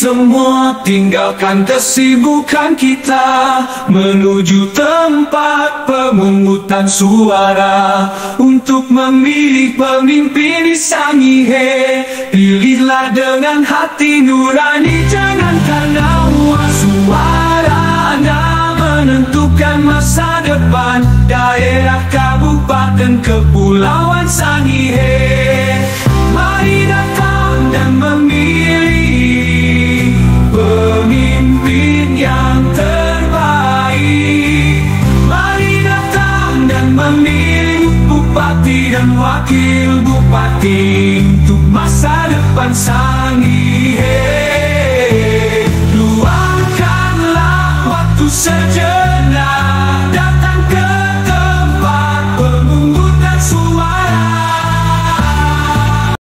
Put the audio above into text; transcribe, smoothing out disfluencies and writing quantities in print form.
semua, tinggalkan kesibukan kita, menuju tempat pemungutan suara untuk memilih pemimpin di Sangihe. Pilihlah dengan hati nurani, jangan karena uang. Suara Anda menentukan masa depan daerah, kabupaten, kepulauan Sangihe. Mari datang dan memilih pemimpin yang terbaik. Mari datang dan memilih bupati dan wakil bupati untuk masa depan Sangihe. Luangkanlah waktu sejenak